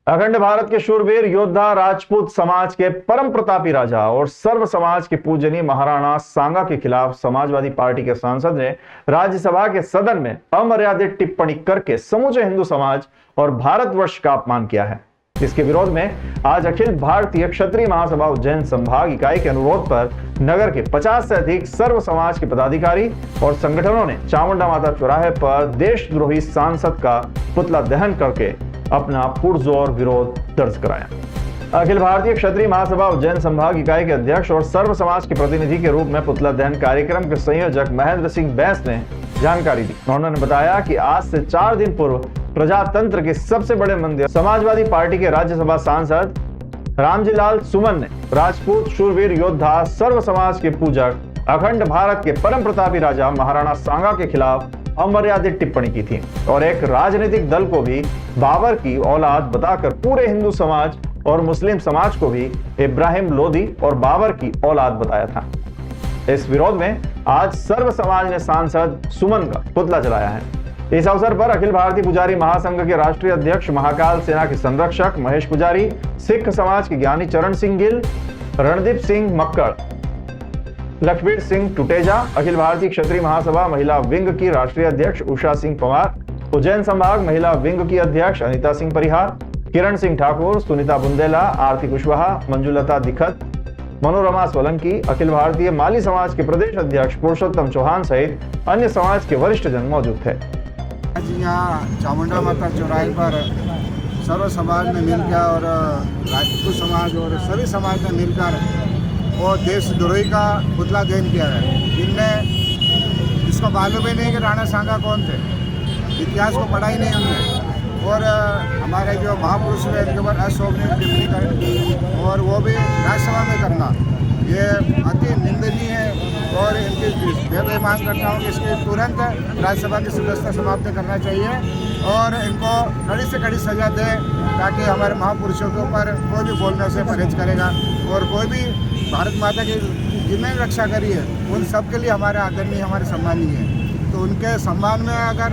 अखंड भारत के शूरवीर योद्धा, राजपूत समाज के परम प्रतापी राजा और सर्व समाज के पूजनीय महाराणा सांगा के खिलाफ समाजवादी पार्टी के सांसद ने राज्यसभा के सदन में अमर्यादित टिप्पणी करके समूचे हिंदू समाज और भारतवर्ष का अपमान किया है। इसके विरोध में आज अखिल भारतीय क्षत्रिय महासभा उज्जैन संभाग इकाई के अनुरोध पर नगर के 50 से अधिक सर्व समाज के पदाधिकारी और संगठनों ने चामुंडा माता चौराहे पर देशद्रोही सांसद का पुतला दहन करके अपना पुरजोर विरोध दर्ज कराया। अखिल भारतीय क्षत्रिय महासभा उज्जैन संभाग इकाई के अध्यक्ष और सर्व समाज के प्रतिनिधि के रूप में पुतला दहन कार्यक्रम के संयोजक महेंद्र सिंह बैस ने जानकारी दी। उन्होंने बताया कि आज से 4 दिन पूर्व प्रजातंत्र के सबसे बड़े मंदिर समाजवादी पार्टी के राज्यसभा सांसद रामजीलाल सुमन ने राजपूत शूरवीर योद्धा, सर्व समाज के पूजक, अखंड भारत के परम प्रतापी राजा महाराणा सांगा के खिलाफ अमर्यादित टिप्पणी की थी और एक राजनीतिक दल को भी बाबर की औलाद बताकर पूरे हिंदू समाज और मुस्लिम समाज को भी इब्राहिम लोदी और बाबर की औलाद बताया था। इस विरोध में आज सर्व समाज ने सांसद सुमन का पुतला जलाया है। इस अवसर पर अखिल भारतीय पुजारी महासंघ के राष्ट्रीय अध्यक्ष, महाकाल सेना के संरक्षक महेश पुजारी, सिख समाज के ज्ञानी चरण सिंह गिल, रणदीप सिंह मक्कड़, लखबीर सिंह टुटेजा, अखिल भारतीय क्षत्रिय महासभा महिला विंग की राष्ट्रीय अध्यक्ष उषा सिंह पवार, उज्जैन संभाग महिला विंग की अध्यक्ष अनिता सिंह परिहार, किरण सिंह ठाकुर, सुनीता बुंदेला, आरती कुशवाहा, मंजुलता दिखत, मनोरमा सोलंकी, अखिल भारतीय माली समाज के प्रदेश अध्यक्ष पुरुषोत्तम चौहान सहित अन्य समाज के वरिष्ठ जन मौजूद थे। आज यहाँ चामुंडा माता चौराहे पर सर्व समाज ने मिलकर और राजपूत समाज और सभी समाज ने मिलकर वो देशद्रोही का पुतला दहन किया है, जिनने जिसको मालूम ही नहीं कि राणा सांगा कौन थे, इतिहास को पढ़ा ही नहीं उनने, और हमारे जो महापुरुष हुए इनके ऊपर अशोभनीय टिप्पणी करें और वो भी राज्यसभा में करना, ये अति निंदनीय है। और इनकी मैं मांग करता हूँ कि इसकी तुरंत राज्यसभा की सदस्यता समाप्त करना चाहिए और इनको कड़ी से कड़ी सजा दे, ताकि हमारे महापुरुषों के ऊपर कोई भी बोलने से परहेज करेगा और कोई भी भारत माता की जिन्हें रक्षा करी है उन सब के लिए हमारे आदरणीय, हमारे सम्मानीय है। तो उनके सम्मान में अगर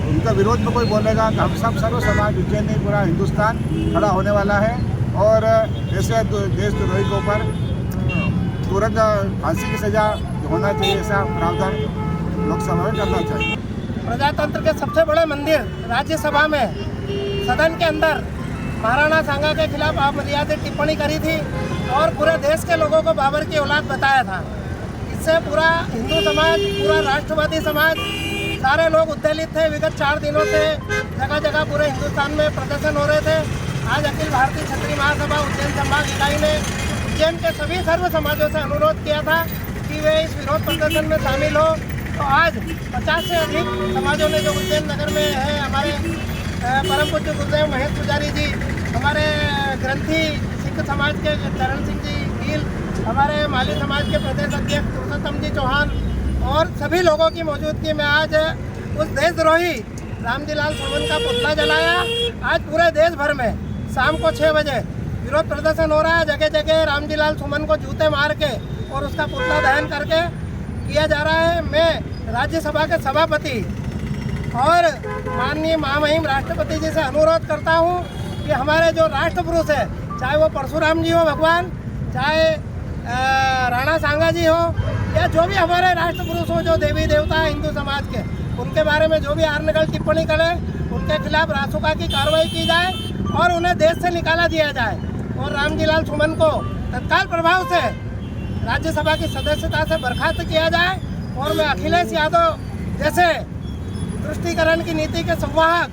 उनका विरोध में कोई बोलेगा तो हम सब सर्व समाज उज्जैन नहीं पूरा हिंदुस्तान खड़ा होने वाला है और ऐसे देशद्रोही के ऊपर तुरंत फांसी की सजा होना चाहिए, ऐसा प्रावधान लोकसभा में करना चाहिए। प्रजातंत्र के सबसे बड़े मंदिर राज्यसभा में सदन के अंदर महाराणा सांगा के खिलाफ अमर्यादित टिप्पणी करी थी और पूरे देश के लोगों को बाबर की औलाद बताया था। इससे पूरा हिंदू समाज, पूरा राष्ट्रवादी समाज, सारे लोग उत्तेजित थे। विगत 4 दिनों से जगह जगह पूरे हिंदुस्तान में प्रदर्शन हो रहे थे। आज अखिल भारतीय क्षत्रिय महासभा उज्जैन संभाग इकाई ने उज्जैन के सभी सर्व समाजों से अनुरोध किया था कि वे इस विरोध प्रदर्शन में शामिल हो। तो आज 50 से अधिक समाजों ने जो उज्जैन नगर में है, हमारे परम पूज्य गुरुदेव महेश पुजारी जी, हमारे ग्रंथी सिख समाज के चरण सिंह जी गिल, हमारे माली समाज के प्रदेश अध्यक्ष पुरुषोत्तम जी चौहान और सभी लोगों की मौजूदगी में आज उस देशद्रोही रामजीलाल सुमन का पुतला जलाया। आज पूरे देश भर में शाम को 6 बजे विरोध प्रदर्शन हो रहा है। जगह जगह रामजीलाल सुमन को जूते मार के और उसका पुतला दहन करके किया जा रहा है। मैं राज्यसभा के सभापति और माननीय महामहिम राष्ट्रपति जी से अनुरोध करता हूं कि हमारे जो राष्ट्रपुरुष है, चाहे वो परशुराम जी हो भगवान, चाहे राणा सांगा जी हो, या जो भी हमारे राष्ट्रपुरुष हो, जो देवी देवता है हिंदू समाज के, उनके बारे में जो भी आर्नगल टिप्पणी करे उनके खिलाफ रासुका की कार्रवाई की जाए और उन्हें देश से निकाला दिया जाए और रामजीलाल सुमन को तत्काल प्रभाव से राज्यसभा की सदस्यता से बर्खास्त किया जाए। और मैं अखिलेश यादव जैसे तुष्टीकरण की नीति के संवाहक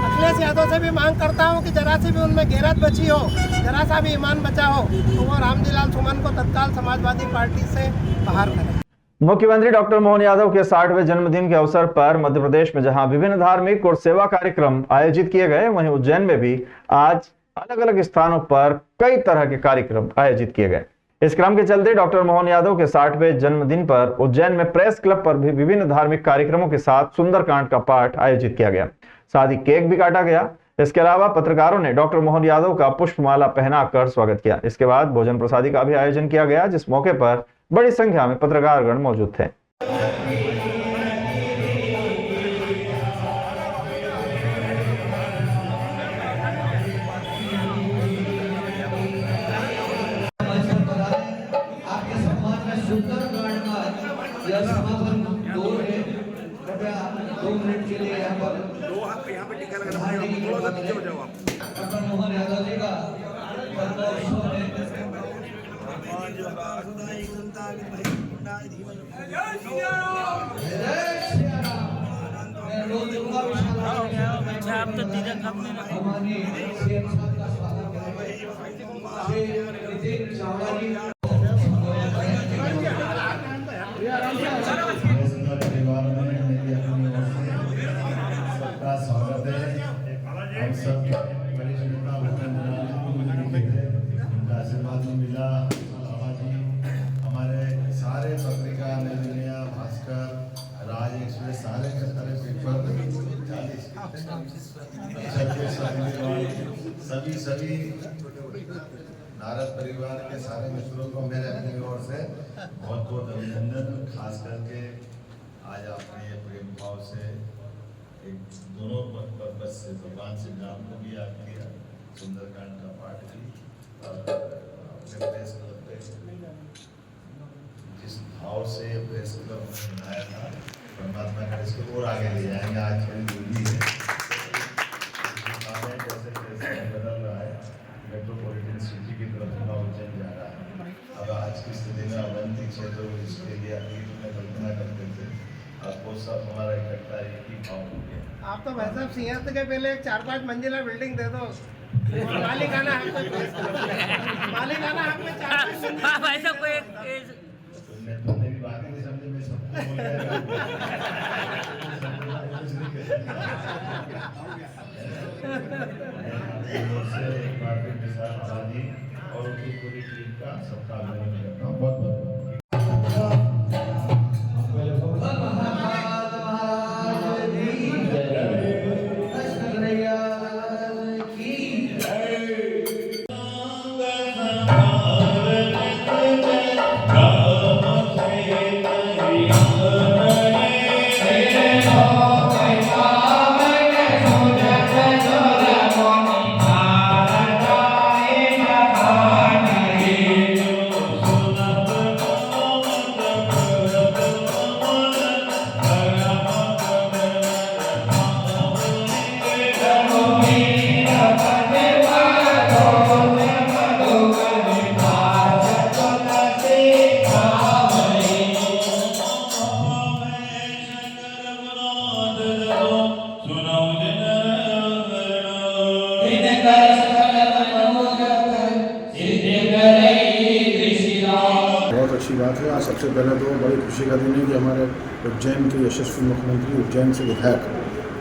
अखिलेश यादव से भी मांग करता हूं कि जरा सी भी उनमें गैरत बची हो, जरा सा भी ईमान बचा हो, तो वो रामजीलाल सुमन को तत्काल समाजवादी पार्टी से बाहर करें। मुख्यमंत्री डॉक्टर मोहन यादव के 60वें जन्मदिन के अवसर पर मध्य प्रदेश में जहां विभिन्न धार्मिक और सेवा कार्यक्रम आयोजित किए गए, वहीं उज्जैन में भी आज अलग अलग स्थानों पर कई तरह के कार्यक्रम आयोजित किए गए। इस क्रम के चलते डॉक्टर मोहन यादव के 60वें जन्मदिन पर उज्जैन में प्रेस क्लब पर भी विभिन्न धार्मिक कार्यक्रमों के साथ सुंदरकांड का पाठ आयोजित किया गया। साथ ही केक भी काटा गया। इसके अलावा पत्रकारों ने डॉक्टर मोहन यादव का पुष्पमाला पहनाकर स्वागत किया। इसके बाद भोजन प्रसादी का भी आयोजन किया गया, जिस मौके पर बड़ी संख्या में पत्रकारगण मौजूद थे। दूर है, कृपया 2 मिनट के लिए यहाँ पर डॉक्टर मोहन यादव जी का स्वागत है। हम सब वरिष्ठ नेता उनका आशीर्वाद में मिला। बाबा जी हमारे सारे पत्रिका नई दुनिया, भास्कर, राज एक्सप्रेस, सारे के सारे पेपर सभी नारद परिवार के सारे मित्रों को मेरे अपनी ओर से बहुत बहुत अभिनंदन। खास करके आज आपने ये प्रेम भाव से एक दोनों पर्पज से भगवान श्री राम को भी याद किया, सुंदरकांड का पाठ भी, और अपने प्रेस क्लब पे जिस भाव से प्रेस क्लब बनाया था, परमात्मा का इसको और आगे ले जाएंगे। आज बड़ी दूरी है, जैसे जैसे बदल रहा है, मेट्रोपॉलिटन सिटी की तरफ उज्जैन जा रहा है। अब आज की स्थिति में अवंती क्षेत्र जिसके लिए अतीत में कल्पना करते थे, आपको सब हमारा इकट्ठा एक ही भाव हो गया। आप तो भाई साहब सिंहस्थ के पहले एक 4-5 मंजिला बिल्डिंग दे दो, मालिकाना हक पे 4-5 भाई साहब को एक तुमने भी बातें नहीं समझे, मैं सबको बोल रहा एक बार फिर विशाल आबादी और उनकी पूरी टीम का सबका अभिनंदन करता हूँ। बहुत बहुत बहुत अच्छी बात है। आज सबसे पहले तो बड़ी खुशी का दिन है कि हमारे उज्जैन के यशस्वी मुख्यमंत्री, उज्जैन से विधायक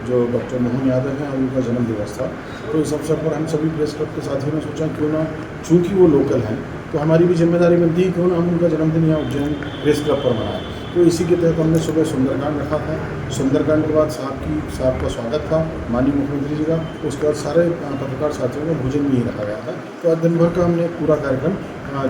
जो डॉक्टर मोहन यादव हैं, और उनका जन्म दिवस था। तो इस अवसर पर हम सभी प्रेस क्लब के साथियों ने सोचा क्यों ना, चूँकि वो लोकल हैं तो हमारी भी जिम्मेदारी बनती है क्यों ना हम उनका जन्मदिन यहाँ उज्जैन प्रेस क्लब पर मनाएं। तो इसी के तहत हमने सुबह सुंदरकांड रखा था। सुंदरकांड के बाद साहब का स्वागत था माननीय मुख्यमंत्री जी का। उसके बाद सारे पत्रकार साथियों का भोजन भी रखा गया था। तो आज दिन भर का हमने पूरा कार्यक्रम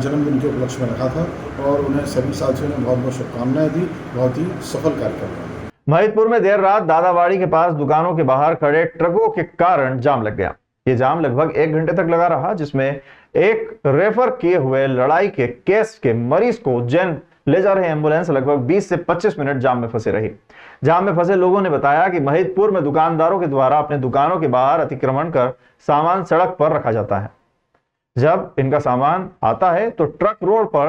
जन्मदिन के उपलक्ष्य में रखा था और उन्हें सभी साथियों ने बहुत बहुत शुभकामनाएं दी। बहुत ही सफल कार्यक्रम था। महिदपुर में देर रात दादावाड़ी के पास दुकानों के बाहर खड़े ट्रकों के कारण जाम लग गया। ये जाम लगभग 1 घंटे तक लगा रहा, जिसमें एक रेफर किए हुए लड़ाई के केस के मरीज को उज्जैन ले जा रहे एम्बुलेंस लगभग 20 से 25 मिनट जाम में फंसे रही। जाम में फंसे लोगों ने बताया कि महिदपुर में दुकानदारों के द्वारा अपने दुकानों के बाहर अतिक्रमण कर सामान सड़क पर रखा जाता है। जब इनका सामान आता है तो ट्रक रोड पर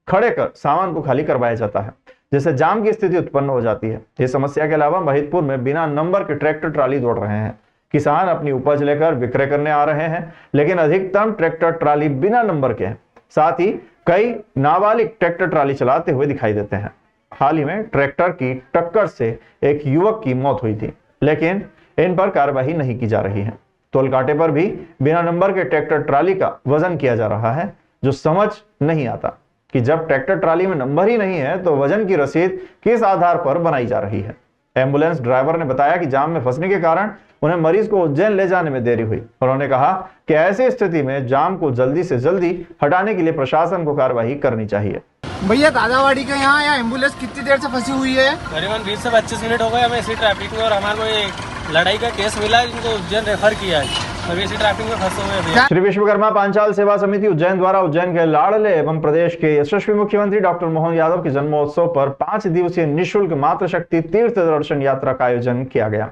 खड़े कर सामान को खाली करवाया जाता है, जिससे जाम की स्थिति उत्पन्न हो जाती है। इस समस्या के अलावा महिदपुर में बिना नंबर के ट्रैक्टर ट्राली दौड़ रहे हैं। किसान अपनी उपज लेकर विक्रय करने आ रहे हैं, लेकिन अधिकतम ट्रैक्टर ट्राली बिना नंबर के हैं। साथ ही कई नाबालिग ट्रैक्टर ट्राली चलाते हुए दिखाई देते हैं। हाल ही में ट्रैक्टर की टक्कर से एक युवक की मौत हुई थी, लेकिन इन पर कार्रवाई नहीं की जा रही है। टोल-कांटे पर भी बिना नंबर के ट्रैक्टर ट्राली का वजन किया जा रहा है, जो समझ नहीं आता कि जब ट्रैक्टर ट्राली में नंबर ही नहीं है तो वजन की रसीद किस आधार पर बनाई जा रही है। एम्बुलेंस ड्राइवर ने बताया कि जाम में फंसने के कारण उन्हें मरीज को उज्जैन ले जाने में देरी हुई। उन्होंने कहा कि ऐसी स्थिति में जाम को जल्दी से जल्दी हटाने के लिए प्रशासन को कार्रवाई करनी चाहिए। भैया दादावाड़ी के यहाँ एम्बुलेंस कितनी देर से फंसी हुई है? करीबन 20 से 25 मिनट हो गए हमें इसी ट्रैफिक में, और हमारे को लड़ाई का केस मिला, इनको उज्जैन रेफर किया है। मवेशी ट्रैफिक में फंसे हुए भैया। श्री विश्वकर्मा पांचाल सेवा समिति उज्जैन द्वारा उज्जैन के लाडले एवं प्रदेश के यशस्वी मुख्यमंत्री डॉक्टर मोहन यादव के जन्मोत्सव पर 5 दिवसीय निःशुल्क मातृशक्ति तीर्थ दर्शन यात्रा का आयोजन किया गया।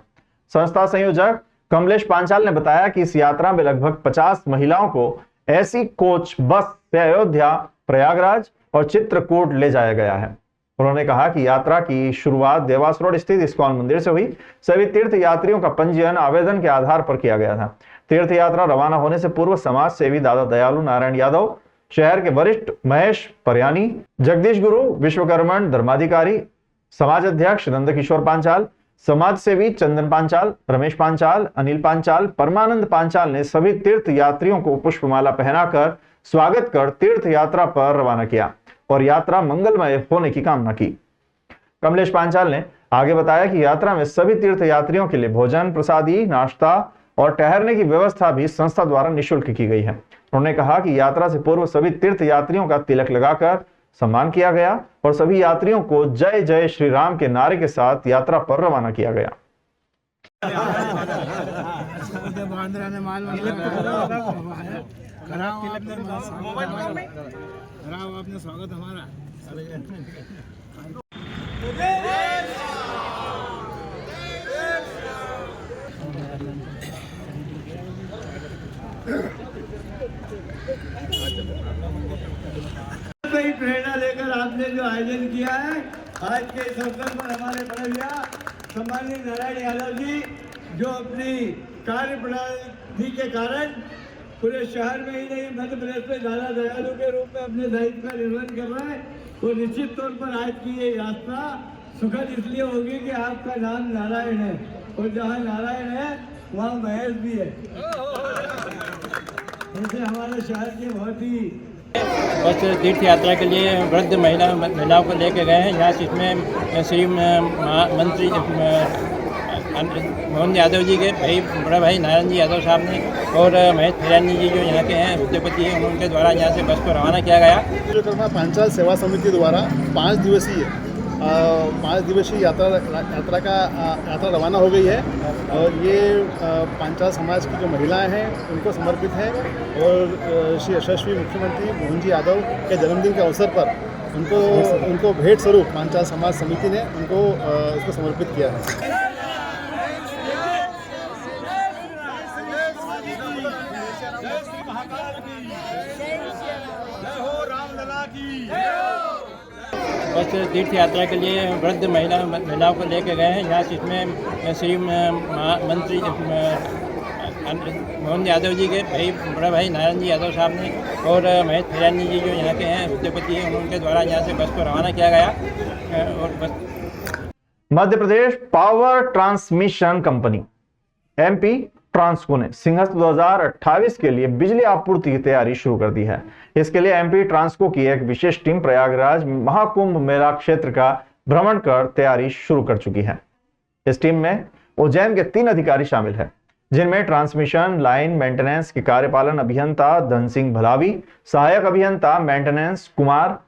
संस्था संयोजक कमलेश पांचाल ने बताया कि इस यात्रा में लगभग 50 महिलाओं को ऐसी कोच बस से अयोध्या, प्रयागराज और चित्रकूट ले जाया गया है। उन्होंने कहा कि यात्रा की शुरुआत देवास रोड स्थित इस्कॉन मंदिर से हुई। सभी तीर्थ यात्रियों का पंजीयन आवेदन के आधार पर किया गया था। तीर्थ यात्रा रवाना होने से पूर्व समाज सेवी दादा दयालु नारायण यादव, शहर के वरिष्ठ महेश परयानी, जगदीश गुरु, विश्वकर्मण धर्माधिकारी, समाज अध्यक्ष नंदकिशोर पांचाल, समाज सेवी चंदन पांचाल, रमेश पांचाल, अनिल पांचाल, परमानंद पांचाल ने सभी तीर्थ यात्रियों को पुष्पमाला पहनाकर स्वागत कर तीर्थ यात्रा पर रवाना किया और यात्रा मंगलमय होने की कामना की। कमलेश पांचाल ने आगे बताया कि यात्रा में सभी तीर्थ यात्रियों के लिए भोजन, प्रसादी, नाश्ता और ठहरने की व्यवस्था भी संस्था द्वारा निःशुल्क की गई है। उन्होंने कहा कि यात्रा से पूर्व सभी तीर्थ यात्रियों का तिलक लगाकर सम्मान किया गया और सभी यात्रियों को जय जय श्री राम के नारे के साथ यात्रा पर रवाना किया गया। आपने स्वागत हमारा प्रेरणा लेकर आपने जो आयोजन किया है आज के इस अवसर पर हमारे बड़े भैया सम्मानित नारायण यादव जी जो अपनी कार्य प्रणाली के कारण पूरे शहर में ही नहीं मध्य प्रदेश में दादा दयालु के रूप में अपने दायित्व का निर्वहन कर रहे हैं। वो निश्चित तौर पर आज की ये यात्रा सुखद इसलिए होगी कि आपका नाम नारायण है और जहाँ नारायण है वहाँ महेश भी है। ऐसे हमारे शहर के बहुत ही बस तीर्थ यात्रा के लिए वृद्ध महिलाओं को लेके गए हैं। यहाँ इसमें श्री मंत्री मोहन यादव जी के बड़ा भाई नारायण जी यादव साहब ने और महेश फरियानी जी जो यहाँ के हैं उद्योगपति हैं, उनके द्वारा यहाँ से बस को रवाना किया गया। विश्वकर्मा पांचाल सेवा समिति द्वारा 5 दिवसीय यात्रा रवाना हो गई है और ये पांचाल समाज की जो महिलाएं हैं उनको समर्पित है और श्री यशस्वी मुख्यमंत्री मोहन जी यादव के जन्मदिन के अवसर पर उनको भेंट स्वरूप पांचाल समाज समिति ने उनको इसको समर्पित किया है। बस तीर्थ यात्रा के लिए वृद्ध महिलाओं को लेके गए हैं। यहाँ इसमें श्री मंत्री मोहन यादव जी के बड़ा भाई नारायण जी यादव साहब ने और महेश फरियानी जी जो यहाँ के हैं उद्योगपति हैं, उनके द्वारा यहाँ से बस को रवाना किया गया। और बस Madhya Pradesh power transmission company MP Transco ने सिंहस्थ 2028 के लिए बिजली आपूर्ति की तैयारी शुरू कर दी है। इसके लिए एमपी ट्रांसको की एक विशेष टीम प्रयागराज महाकुंभ मेला क्षेत्र का भ्रमण कर तैयारी शुरू कर चुकी है। इस टीम में उज्जैन के 3 अधिकारी शामिल हैं, जिनमें ट्रांसमिशन लाइन मेंटेनेंस के कार्यपालन अभियंता धन सिंह भलावी, सहायक अभियंता मेंटेनेंस कुमार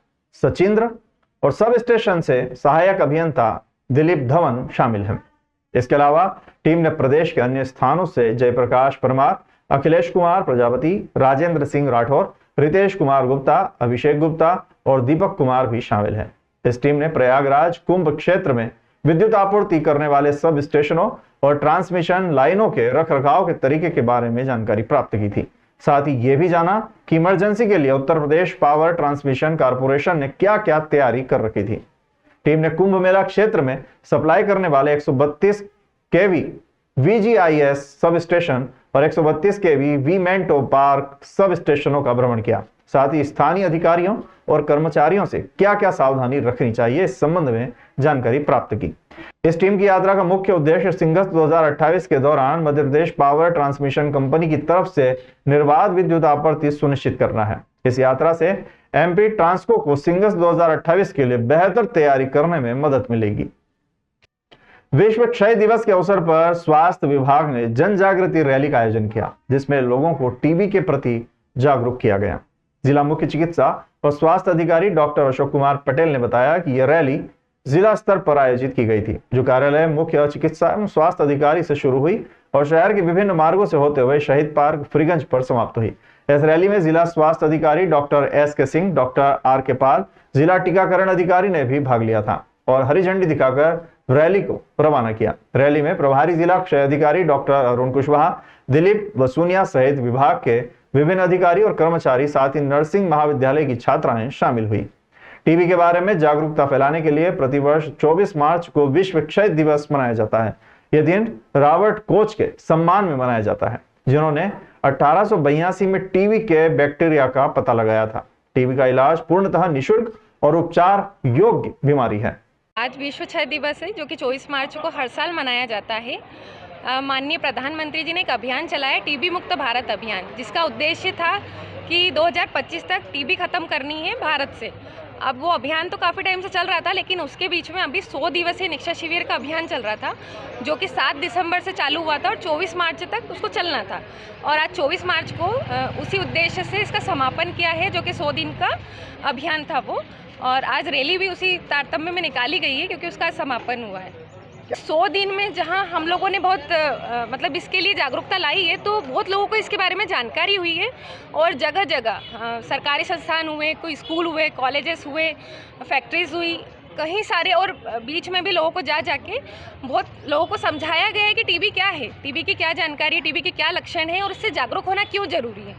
सचिंद्र और सब स्टेशन से सहायक अभियंता दिलीप धवन शामिल हैं। इसके अलावा टीम ने प्रदेश के अन्य स्थानों से जयप्रकाश परमार, अखिलेश कुमार प्रजापति, राजेंद्र सिंह राठौर, रितेश कुमार गुप्ता, अभिषेक गुप्ता और दीपक कुमार भी शामिल हैं। इस टीम ने प्रयागराज कुंभ क्षेत्र में विद्युत आपूर्ति करने वाले सब स्टेशनों और ट्रांसमिशन लाइनों के रखरखाव के तरीके के बारे में जानकारी प्राप्त की थी। साथ ही ये भी जाना कि इमरजेंसी के लिए Uttar Pradesh power transmission corporation ने क्या क्या तैयारी कर रखी थी। टीम ने कुंभ मेला क्षेत्र में सप्लाई करने वाले 132 केवी VGIS सब स्टेशन और 132 केवी वीमेंटो पार्क सब स्टेशनों का भ्रमण किया। साथ ही स्थानीय अधिकारियों और कर्मचारियों से क्या क्या सावधानी रखनी चाहिए इस संबंध में जानकारी प्राप्त की। इस टीम की यात्रा का मुख्य उद्देश्य सिंहस्थ 2028 के दौरान मध्य प्रदेश पावर ट्रांसमिशन कंपनी की तरफ से निर्बाध विद्युत आपूर्ति सुनिश्चित करना है। इस यात्रा से एमपी ट्रांसको को सिंहस्थ 2028 के लिए बेहतर तैयारी करने में मदद मिलेगी। विश्व क्षय दिवस के अवसर पर स्वास्थ्य विभाग ने जन जागृति रैली का आयोजन किया, जिसमें लोगों को टीबी के प्रति जागरूक किया गया। जिला मुख्य चिकित्सा और स्वास्थ्य अधिकारी डॉक्टर अशोक कुमार पटेल ने बताया कि यह रैली जिला स्तर पर आयोजित की गई थी, जो कार्यालय मुख्य चिकित्सा एवं स्वास्थ्य अधिकारी से शुरू हुई और शहर के विभिन्न मार्गों से होते हुए शहीद पार्क फ्रीगंज पर समाप्त हुई। इस रैली में जिला स्वास्थ्य अधिकारी doctor S.K. Singh, doctor R.K. पाल, जिला टीकाकरण अधिकारी ने भी भाग लिया था और हरी झंडी दिखाकर रैली को रवाना किया। रैली में प्रभारी जिला क्षय अधिकारी डॉक्टर अरुण कुशवाहा, दिलीप वसूनिया सहित विभाग के विभिन्न अधिकारी और कर्मचारी, साथ ही नर्सिंग महाविद्यालय की छात्राएं शामिल हुई। टीबी के बारे में जागरूकता फैलाने के लिए प्रतिवर्ष 24 मार्च को विश्व क्षय दिवस मनाया जाता है। यह दिन रॉबर्ट कोच के सम्मान में मनाया जाता है, जिन्होंने 1882 में टीबी के बैक्टीरिया का पता लगाया था। टीबी का इलाज पूर्णतः निःशुल्क और उपचार योग्य बीमारी है। आज विश्व क्षय दिवस है, जो कि 24 मार्च को हर साल मनाया जाता है। माननीय प्रधानमंत्री जी ने एक अभियान चलाया, टीबी मुक्त भारत अभियान, जिसका उद्देश्य था कि 2025 तक टीबी खत्म करनी है भारत से। अब वो अभियान तो काफ़ी टाइम से चल रहा था, लेकिन उसके बीच में अभी 100 दिवसीय निक्षा शिविर का अभियान चल रहा था, जो कि 7 दिसंबर से चालू हुआ था और 24 मार्च तक उसको चलना था। और आज 24 मार्च को उसी उद्देश्य से इसका समापन किया है, जो कि 100 दिन का अभियान था वो। और आज रैली भी उसी तारतम्य में निकाली गई है, क्योंकि उसका समापन हुआ है। 100 दिन में जहां हम लोगों ने बहुत मतलब इसके लिए जागरूकता लाई है, तो बहुत लोगों को इसके बारे में जानकारी हुई है। और जगह जगह सरकारी संस्थान हुए, कोई स्कूल हुए, कॉलेजेस हुए, फैक्ट्रीज हुई, कहीं सारे, और बीच में भी लोगों को जाके बहुत लोगों को समझाया गया है कि टीबी क्या है, टीबी की क्या जानकारी, टीबी के क्या लक्षण है और उससे जागरूक होना क्यों जरूरी है।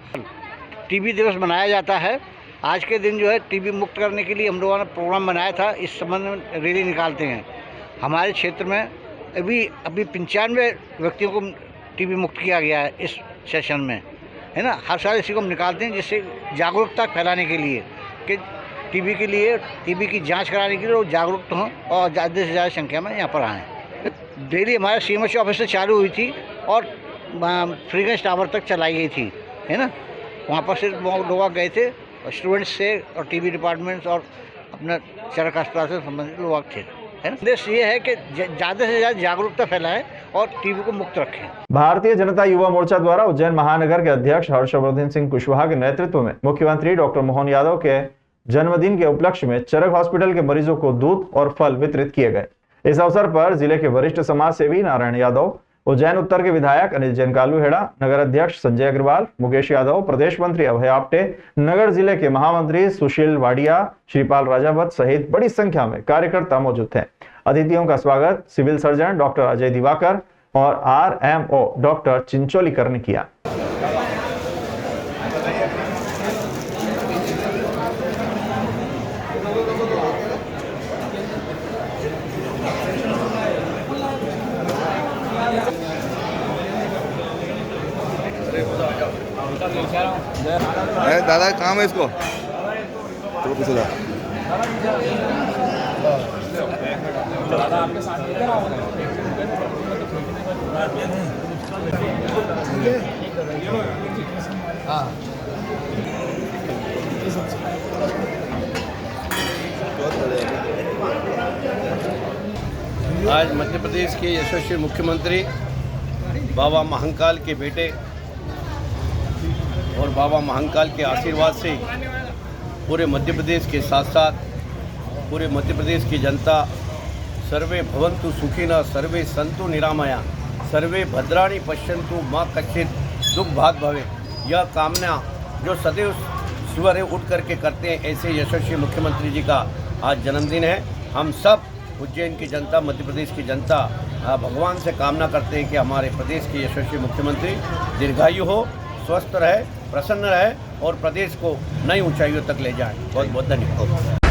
टीबी दिवस मनाया जाता है। आज के दिन जो है टीबी मुक्त करने के लिए हम लोगों ने प्रोग्राम बनाया था। इस संबंध में रैली निकालते हैं। हमारे क्षेत्र में अभी 95 व्यक्तियों को टीबी मुक्त किया गया है इस सेशन में, है ना। हर साल इसी को हम निकालते हैं, जिससे जागरूकता फैलाने के लिए कि टीबी के लिए, टीबी की जांच कराने के लिए लोग जागरूक हों और ज़्यादा से ज़्यादा संख्या में यहाँ पर आएँ। रैली हमारे CMHO ऑफिस से चालू हुई थी और फ्रीगंज टावर तक चलाई गई थी, है ना। वहाँ पर सिर्फ लोग गए थे, स्टूडेंट्स से और टीबी डिपार्टमेंट्स और अपना चरक अस्पताल से संबंधित लोग थे, है ना। उद्देश्य ये है कि ज़्यादा से ज़्यादा जागरूकता फैलाएं और टीबी को मुक्त रखें। भारतीय जनता युवा मोर्चा द्वारा उज्जैन महानगर के अध्यक्ष हर्षवर्धन सिंह कुशवाहा के नेतृत्व में मुख्यमंत्री डॉक्टर मोहन यादव के जन्मदिन के उपलक्ष्य में चरक हॉस्पिटल के मरीजों को दूध और फल वितरित किए गए। इस अवसर पर जिले के वरिष्ठ समाज सेवी नारायण यादव, उज्जैन उत्तर के विधायक अनिल जैन कालू हेड़ा, नगर अध्यक्ष संजय अग्रवाल, मुकेश यादव, प्रदेश मंत्री अभय आपटे, नगर जिले के महामंत्री सुशील वाडिया, श्रीपाल राजावत सहित बड़ी संख्या में कार्यकर्ता मौजूद थे। अतिथियों का स्वागत civil surgeon doctor Ajay Diwakar और RMO डॉक्टर चिंचोलीकर ने किया। दादा काम है इसको, चलो पीछे जा। आज मध्य प्रदेश के यशस्वी मुख्यमंत्री बाबा महंकाल के बेटे और बाबा महंकाल के आशीर्वाद से पूरे मध्य प्रदेश के साथ साथ पूरे मध्य प्रदेश की जनता सर्वे भवन्तु सुखिनः, सर्वे सन्तु निरामया, सर्वे भद्राणि पश्यन्तु मां कश्चित् दुख भाग भवे, यह कामना जो सदैव सुबह उठ करके करते हैं, ऐसे यशस्वी मुख्यमंत्री जी का आज जन्मदिन है। हम सब उज्जैन की जनता, मध्य प्रदेश की जनता भगवान से कामना करते हैं कि हमारे प्रदेश के यशस्वी मुख्यमंत्री दीर्घायु हो, स्वस्थ रहे, प्रसन्न रहे और प्रदेश को नई ऊंचाइयों तक ले जाए। बहुत बहुत धन्यवाद।